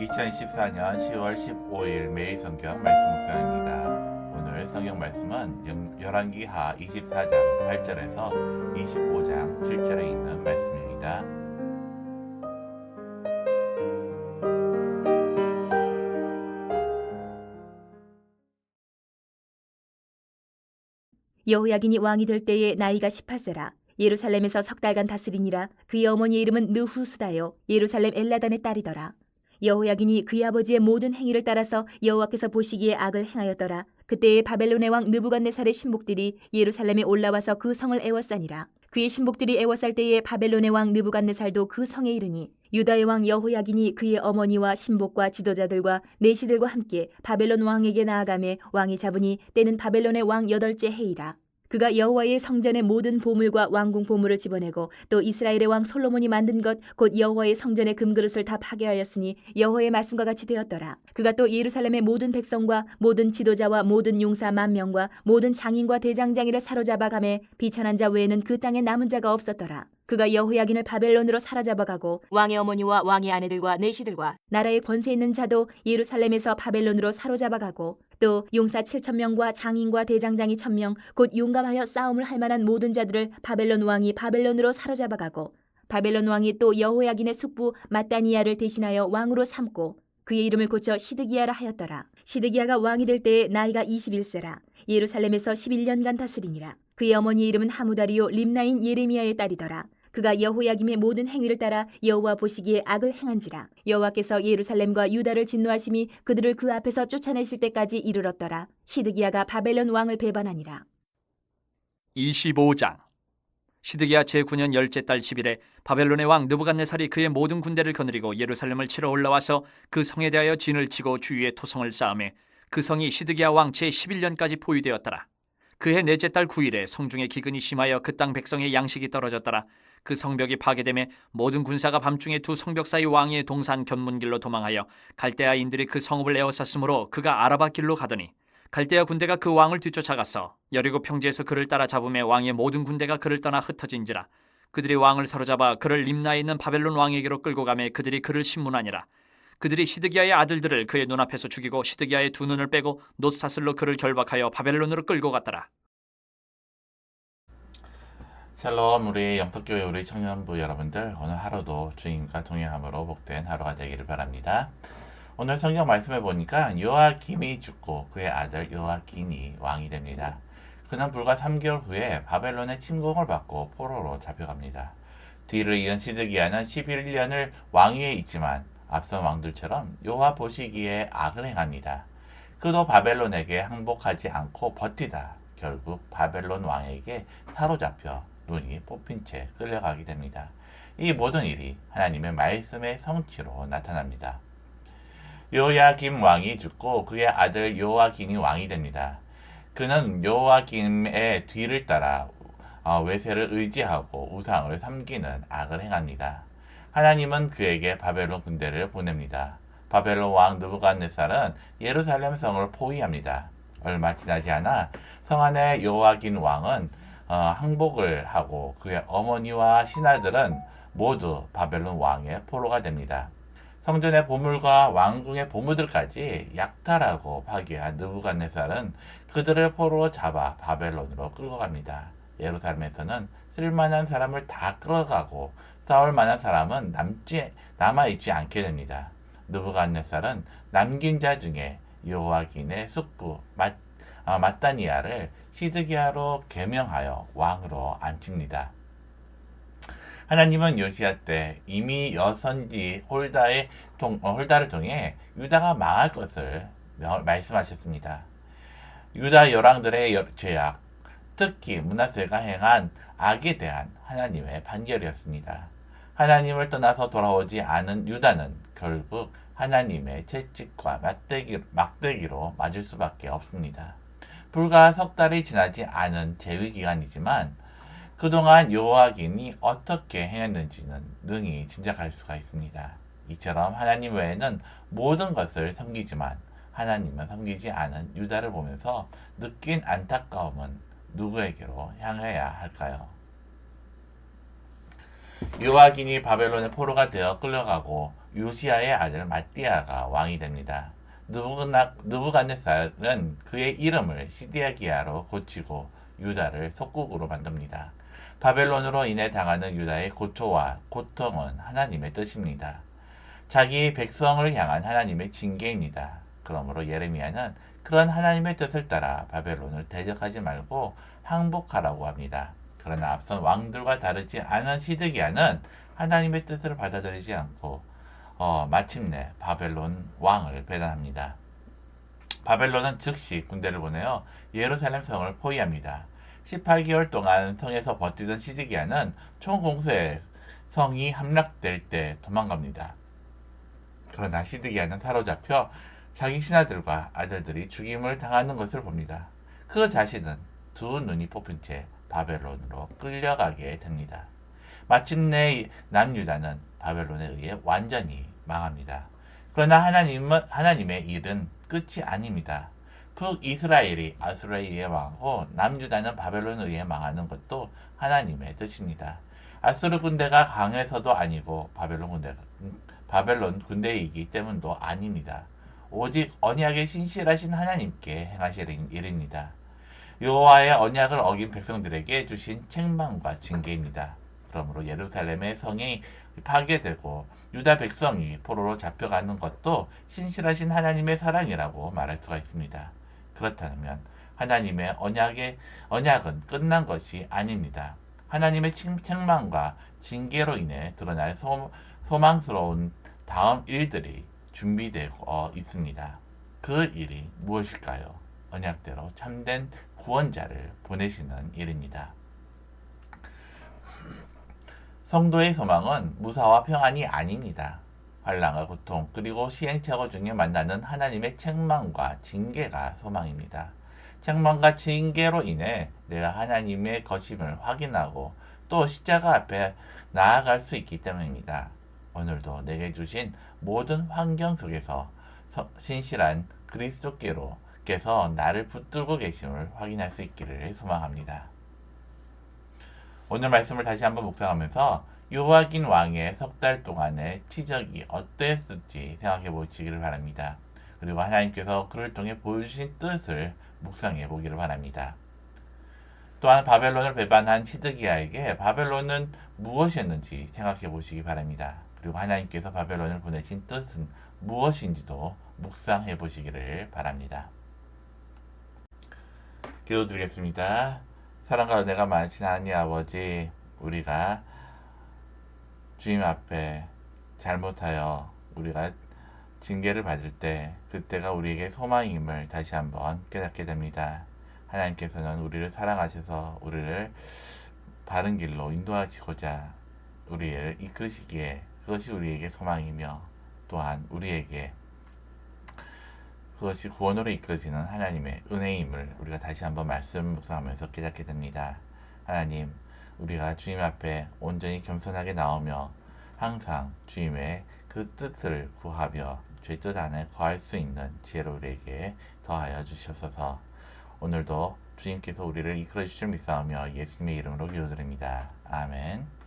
2024년 10월 15일 매일 성경 말씀 묵상입니다. 오늘 성경 말씀은 열왕기하 24장 8절에서 25장 7절에 있는 말씀입니다. 여호야긴이 왕이 될 때에 나이가 18세라. 예루살렘에서 석 달간 다스리니라. 그의 어머니 이름은 느후스다요 예루살렘 엘라단의 딸이더라. 여호야긴이 그의 아버지의 모든 행위를 따라서 여호와께서 보시기에 악을 행하였더라. 그때에 바벨론의 왕 느부갓네살의 신복들이 예루살렘에 올라와서 그 성을 애워싸니라. 그의 신복들이 애워쌀 때에 바벨론의 왕 느부갓네살도 그 성에 이르니 유다의 왕 여호야긴이 그의 어머니와 신복과 지도자들과 내시들과 함께 바벨론 왕에게 나아가매 왕이 잡으니 때는 바벨론의 왕 8째 해이라. 그가 여호와의 성전의 모든 보물과 왕궁 보물을 집어내고 또 이스라엘의 왕 솔로몬이 만든 것 곧 여호와의 성전의 금그릇을 다 파괴하였으니 여호와의 말씀과 같이 되었더라. 그가 또 예루살렘의 모든 백성과 모든 지도자와 모든 용사 10,000명과 모든 장인과 대장장이를 사로잡아 가매 비천한 자 외에는 그 땅에 남은 자가 없었더라. 그가 여호야긴을 바벨론으로 사로잡아가고 왕의 어머니와 왕의 아내들과 내시들과 나라의 권세 있는 자도 예루살렘에서 바벨론으로 사로잡아가고 또 용사 7,000명과 장인과 대장장이 1,000명 곧 용감하여 싸움을 할 만한 모든 자들을 바벨론 왕이 바벨론으로 사로잡아가고 바벨론 왕이 또 여호야긴의 숙부 마따니야를 대신하여 왕으로 삼고 그의 이름을 고쳐 시드기야라 하였더라. 시드기야가 왕이 될 때에 나이가 21세라. 예루살렘에서 11년간 다스리니라. 그의 어머니 이름은 하무다리요 림나인 예레미야의 딸이더라. 그가 여호야김의 모든 행위를 따라 여호와 보시기에 악을 행한지라. 여호와께서 예루살렘과 유다를 진노하심이 그들을 그 앞에서 쫓아내실 때까지 이르렀더라. 시드기야가 바벨론 왕을 배반하니라. 25장. 시드기야 제9년 10째 달 10일에 바벨론의 왕 느부갓네살이 그의 모든 군대를 거느리고 예루살렘을 치러 올라와서 그 성에 대하여 진을 치고 주위에 토성을 쌓음에 그 성이 시드기야 왕 제11년까지 포위되었더라. 그해 넷째 달 9일에 성중에 기근이 심하여 그 땅 백성의 양식이 떨어졌더라. 그 성벽이 파괴되매 모든 군사가 밤중에 두 성벽 사이 왕의 동산 견문길로 도망하여 갈대아인들이 그 성읍을 에워쌌으므로 그가 아라바 길로 가더니 갈대아 군대가 그 왕을 뒤쫓아가서 여리고 평지에서 그를 따라잡음에 왕의 모든 군대가 그를 떠나 흩어진지라. 그들이 왕을 사로잡아 그를 림나에 있는 바벨론 왕에게로 끌고 가매 그들이 그를 신문하니라. 그들이 시드기야의 아들들을 그의 눈앞에서 죽이고 시드기야의 두 눈을 빼고 놋사슬로 그를 결박하여 바벨론으로 끌고 갔더라. 샬롬, 우리 영석교회 우리 청년부 여러분들, 오늘 하루도 주님과 동행함으로 복된 하루가 되기를 바랍니다. 오늘 성경 말씀에 보니까 요아김이 죽고 그의 아들 요아긴이 왕이 됩니다. 그는 불과 3개월 후에 바벨론의 침공을 받고 포로로 잡혀갑니다. 뒤를 이은 시드기야는 11년을 왕위에 있지만 앞선 왕들처럼 여호와 보시기에 악을 행합니다. 그도 바벨론에게 항복하지 않고 버티다 결국 바벨론 왕에게 사로잡혀 눈이 뽑힌 채 끌려가게 됩니다. 이 모든 일이 하나님의 말씀의 성취로 나타납니다. 요야김 왕이 죽고 그의 아들 요아긴이 왕이 됩니다. 그는 요아김의 뒤를 따라 외세를 의지하고 우상을 섬기는 악을 행합니다. 하나님은 그에게 바벨론 군대를 보냅니다. 바벨론 왕 느부갓네살은 예루살렘 성을 포위합니다. 얼마 지나지 않아 성 안에 요아긴 왕은 항복을 하고 그의 어머니와 신하들은 모두 바벨론 왕의 포로가 됩니다. 성전의 보물과 왕궁의 보물들까지 약탈하고 파괴한 느부갓네살은 그들을 포로로 잡아 바벨론으로 끌고 갑니다. 예루살렘에서는 쓸만한 사람을 다 끌어가고 싸울 만한 사람은 남아있지 않게 됩니다. 느부갓네살은 남긴 자 중에 요아긴의 숙부 마따니야를 시드기야로 계명하여 왕으로 앉힙니다. 하나님은 요시야 때 이미 여선지 홀다를 통해 유다가 망할 것을 말씀하셨습니다. 유다 열왕들의 죄악, 특히 므낫세가 행한 악에 대한 하나님의 판결이었습니다. 하나님을 떠나서 돌아오지 않은 유다는 결국 하나님의 채찍과 막대기로 맞을 수밖에 없습니다. 불과 석 달이 지나지 않은 재위 기간이지만 그동안 요아긴이 어떻게 행했는지는 능히 짐작할 수가 있습니다. 이처럼 하나님 외에는 모든 것을 섬기지만 하나님은 섬기지 않은 유다를 보면서 느낀 안타까움은 누구에게로 향해야 할까요? 요아긴이 바벨론의 포로가 되어 끌려가고 요시야의 아들 마띠아가 왕이 됩니다. 느부갓네살은 그의 이름을 시디아기야로 고치고 유다를 속국으로 만듭니다. 바벨론으로 인해 당하는 유다의 고초와 고통은 하나님의 뜻입니다. 자기 백성을 향한 하나님의 징계입니다. 그러므로 예레미야는 그런 하나님의 뜻을 따라 바벨론을 대적하지 말고 항복하라고 합니다. 그러나 앞선 왕들과 다르지 않은 시드기야는 하나님의 뜻을 받아들이지 않고 마침내 바벨론 왕을 배단합니다. 바벨론은 즉시 군대를 보내어 예루살렘 성을 포위합니다. 18개월 동안 성에서 버티던 시드기야는 총공세에 성이 함락될 때 도망갑니다. 그러나 시드기야는 사로잡혀 자기 신하들과 아들들이 죽임을 당하는 것을 봅니다. 그 자신은 두 눈이 뽑힌 채 바벨론으로 끌려가게 됩니다. 마침내 남유다는 바벨론에 의해 완전히 망합니다. 그러나 하나님의 일은 끝이 아닙니다. 북이스라엘이 아수르에 의해 망하고 남유다는 바벨론에 의해 망하는 것도 하나님의 뜻입니다. 아수르 군대가 강해서도 아니고 바벨론 군대이기 때문도 아닙니다. 오직 언약의 신실하신 하나님께 행하실 일입니다. 여호와의 언약을 어긴 백성들에게 주신 책망과 징계입니다. 그러므로 예루살렘의 성이 파괴되고 유다 백성이 포로로 잡혀가는 것도 신실하신 하나님의 사랑이라고 말할 수가 있습니다. 그렇다면 하나님의 언약은 끝난 것이 아닙니다. 하나님의 책망과 징계로 인해 드러날 소망스러운 다음 일들이 준비되고 있습니다. 그 일이 무엇일까요? 언약대로 참된 구원자를 보내시는 일입니다. 성도의 소망은 무사와 평안이 아닙니다. 환난과 고통 그리고 시행착오 중에 만나는 하나님의 책망과 징계가 소망입니다. 책망과 징계로 인해 내가 하나님의 것임을 확인하고 또 십자가 앞에 나아갈 수 있기 때문입니다. 오늘도 내게 주신 모든 환경 속에서 신실한 그리스도께서 나를 붙들고 계심을 확인할 수 있기를 소망합니다. 오늘 말씀을 다시 한번 묵상하면서 요아긴 왕의 석 달 동안의 치적이 어땠을지 생각해 보시기를 바랍니다. 그리고 하나님께서 그를 통해 보여주신 뜻을 묵상해 보기를 바랍니다. 또한 바벨론을 배반한 시드기야에게 바벨론은 무엇이었는지 생각해 보시기 바랍니다. 그리고 하나님께서 바벨론을 보내신 뜻은 무엇인지도 묵상해 보시기를 바랍니다. 기도드리겠습니다. 사랑과 은혜가 많으신 하나님 아버지, 우리가 주님 앞에 잘못하여 우리가 징계를 받을 때 그때가 우리에게 소망임을 다시 한번 깨닫게 됩니다. 하나님께서는 우리를 사랑하셔서 우리를 바른 길로 인도하시고자 우리를 이끄시기에 그것이 우리에게 소망이며 또한 우리에게 그것이 구원으로 이끌어지는 하나님의 은혜임을 우리가 다시 한번 말씀 묵상하면서 깨닫게 됩니다. 하나님, 우리가 주님 앞에 온전히 겸손하게 나오며 항상 주님의 그 뜻을 구하며 죄 뜻 안에 거할 수 있는 지혜를 우리에게 더하여 주시옵소서. 오늘도 주님께서 우리를 이끌어 주실 믿사오며 예수님의 이름으로 기도드립니다. 아멘.